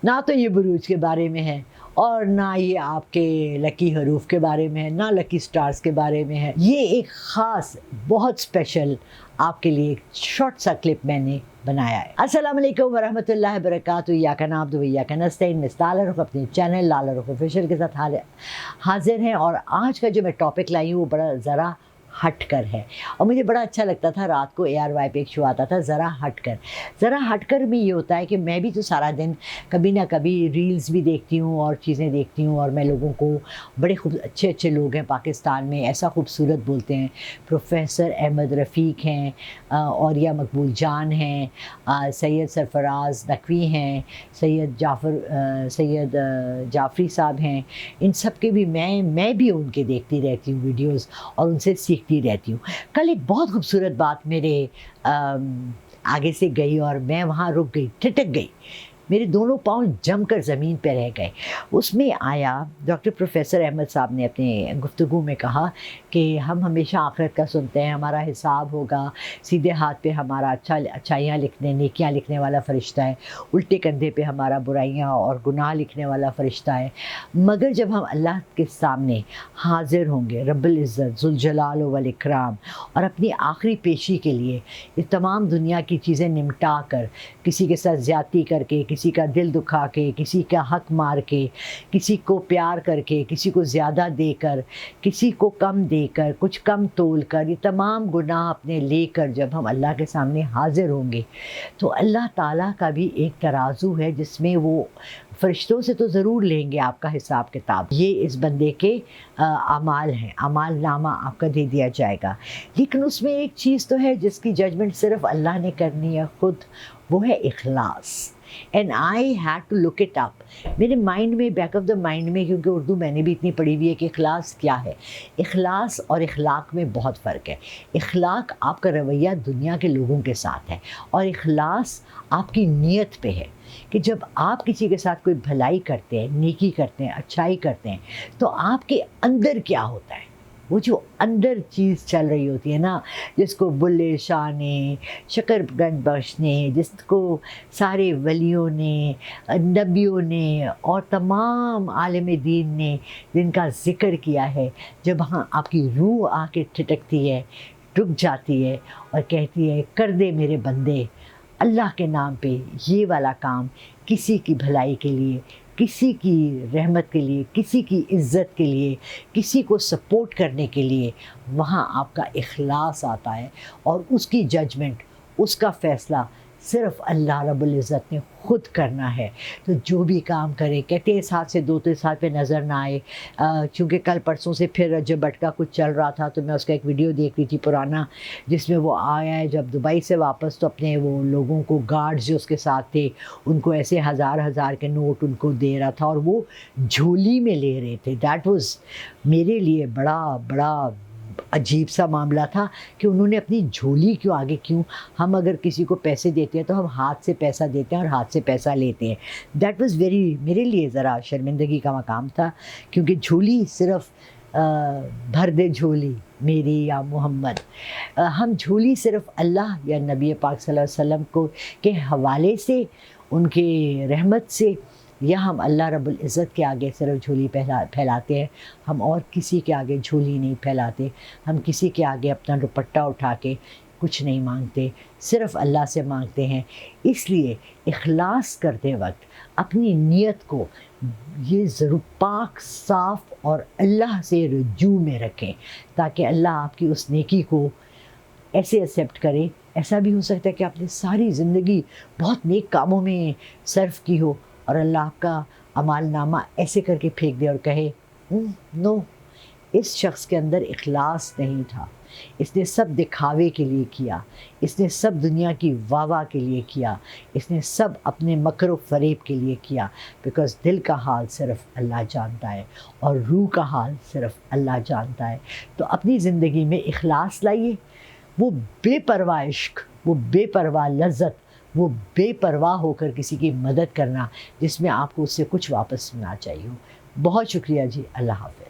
ना तो ये बुरूज के बारे में है और ना ये आपके लकी हरूफ के बारे में है, ना लकी स्टार्स के बारे में है। ये एक ख़ास बहुत स्पेशल आपके लिए एक शॉर्ट सा क्लिप मैंने बनाया है। अस्सलाम वालेकुम वरहमतुल्लाहि वबरकातुहू। या का नाम या का नस्तीन मिस लाला रुख अपने चैनल लाला रुख ऑफिशियल के साथ हाजिर हैं। और आज का जो मैं टॉपिक लाई हूँ वो बड़ा ज़रा हटकर है और मुझे बड़ा अच्छा लगता था। रात को ARY पे एक शो आता था ज़रा हटकर में ये होता है कि मैं भी तो सारा दिन कभी ना कभी रील्स भी देखती हूँ और चीज़ें देखती हूँ, और मैं लोगों को बड़े अच्छे अच्छे लोग हैं पाकिस्तान में, ऐसा खूबसूरत बोलते हैं। प्रोफेसर अहमद रफ़ीक हैं, औरिया मकबूल जान हैं, सैयद सरफराज नकवी हैं, सैयद जाफ़री साहब हैं। इन सब के भी मैं भी उनके देखती रहती हूँ वीडियोस और उनसे सीखती रहती हूँ। कल एक बहुत खूबसूरत बात मेरे आगे से गई और मैं वहाँ रुक गई, ठिठक गई। मेरे दोनों पाँव जमकर ज़मीन पर रह गए। उसमें आया डॉक्टर प्रोफेसर अहमद साहब ने अपने गुफ्तगू में कहा कि हम हमेशा आखिरत का सुनते हैं, हमारा हिसाब होगा, सीधे हाथ पे हमारा अच्छाइयाँ लिखने नेकियाँ लिखने वाला फ़रिश्ता है, उल्टे कंधे पे हमारा बुराइयाँ और गुनाह लिखने वाला फ़रिश्ता है। मगर जब हम अल्लाह के सामने हाज़िर होंगे, रब्बुल इज़्ज़त ज़ुल जलाल वल इकराम, और अपनी आखिरी पेशी के लिए ये तमाम दुनिया की चीज़ें निमटा कर, किसी के साथ ज़्यादती करके, किसी का दिल दुखा के, किसी का हक मार के, किसी को प्यार करके, किसी को ज़्यादा देकर, किसी को कम देकर, कुछ कम तोल कर, ये तमाम गुनाह अपने लेकर जब हम अल्लाह के सामने हाज़िर होंगे तो अल्लाह ताला का भी एक तराजू है जिसमें वो फ़रिश्तों से तो ज़रूर लेंगे आपका हिसाब किताब। ये इस बंदे के अमाल हैं, अमाल नामा आपका दे दिया जाएगा। लेकिन उसमें एक चीज़ तो है जिसकी जजमेंट सिर्फ़ अल्लाह ने करनी है खुद, वो है इखलास। And I had to look it up. मेरे माइंड में, बैक ऑफ द माइंड में, क्योंकि उर्दू मैंने भी इतनी पढ़ी हुई है कि इखलास क्या है। इखलास और इखलाक में बहुत फ़र्क है। इखलाक आपका रवैया दुनिया के लोगों के साथ है और इखलास आपकी नीयत पे है कि जब आप किसी के साथ कोई भलाई करते हैं, नेकी करते हैं, अच्छाई करते हैं, तो आपके अंदर क्या होता है, वो जो अंदर चीज़ चल रही होती है ना, जिसको बुल्ले शाह ने, शकरकंद बख्श ने, जिसको सारे वलियों ने, नबियों ने और तमाम आलिम दीन ने जिनका ज़िक्र किया है, जब हाँ आपकी रूह आके ठिठकती है, रुक जाती है और कहती है कर दे मेरे बंदे अल्लाह के नाम पे ये वाला काम, किसी की भलाई के लिए, किसी की रहमत के लिए, किसी की इज़्ज़त के लिए, किसी को सपोर्ट करने के लिए, वहाँ आपका इखलास आता है और उसकी जजमेंट, उसका फ़ैसला सिर्फ़ अल्लाह रब्बुल इज़्ज़त ने ख़ुद करना है। तो जो भी काम करे, कहते हैं इस हाथ से दो तो इस हाथ पे नज़र ना आए। चूँकि कल परसों से फिर जब भटका कुछ चल रहा था तो मैं उसका एक वीडियो देख रही थी पुराना, जिसमें वो आया है जब दुबई से वापस, तो अपने वो लोगों को, गार्ड्स जो उसके साथ थे, उनको ऐसे हज़ार के नोट उनको दे रहा था और वो झोली में ले रहे थे। दैट वाज़ मेरे लिए बड़ा अजीब सा मामला था कि उन्होंने अपनी झोली क्यों आगे, क्यों? हम अगर किसी को पैसे देते हैं तो हम हाथ से पैसा देते हैं और हाथ से पैसा लेते हैं। दैट वाज़ मेरे लिए ज़रा शर्मिंदगी का मकाम था, क्योंकि झोली सिर्फ़ भर दे झोली मेरी या मोहम्मद, हम झोली सिर्फ़ अल्लाह या नबी पाक सल्लल्लाहु अलैहि वसल्लम को के हवाले से, उनके रहमत से, या हम अल्लाह रब्बुल इज़्ज़त के आगे सिर्फ झोली फैलाते हैं। हम और किसी के आगे झोली नहीं फैलाते। हम किसी के आगे अपना दुपट्टा उठा के कुछ नहीं मांगते, सिर्फ़ अल्लाह से मांगते हैं। इसलिए इखलास करते वक्त अपनी नीयत को ये ज़रूर पाक, साफ़ और अल्लाह से रुजू में रखें, ताकि अल्लाह आपकी उस नेकी को ऐसे एक्सेप्ट करे। ऐसा भी हो सकता है कि आपने सारी ज़िंदगी बहुत नेक कामों में सर्फ की हो और अल्लाह आपका अमाल नामा ऐसे करके फेंक दे और कहे नो, इस शख्स के अंदर इखलास नहीं था, इसने सब दिखावे के लिए किया, इसने सब दुनिया की वाह के लिए किया, इसने सब अपने मकर व फ़रेब के लिए किया। बिकॉज़ दिल का हाल सिर्फ़ अल्लाह जानता है और रूह का हाल सिर्फ़ अल्लाह जानता है। तो अपनी ज़िंदगी में इखलास लाइए। वो बेपरवाह इश्क, वो बेपरवाह लज़्ज़त, वो बेपरवाह होकर किसी की मदद करना जिसमें आपको उससे कुछ वापस ना चाहिए हो। बहुत शुक्रिया जी। अल्लाह हाफ़िज़।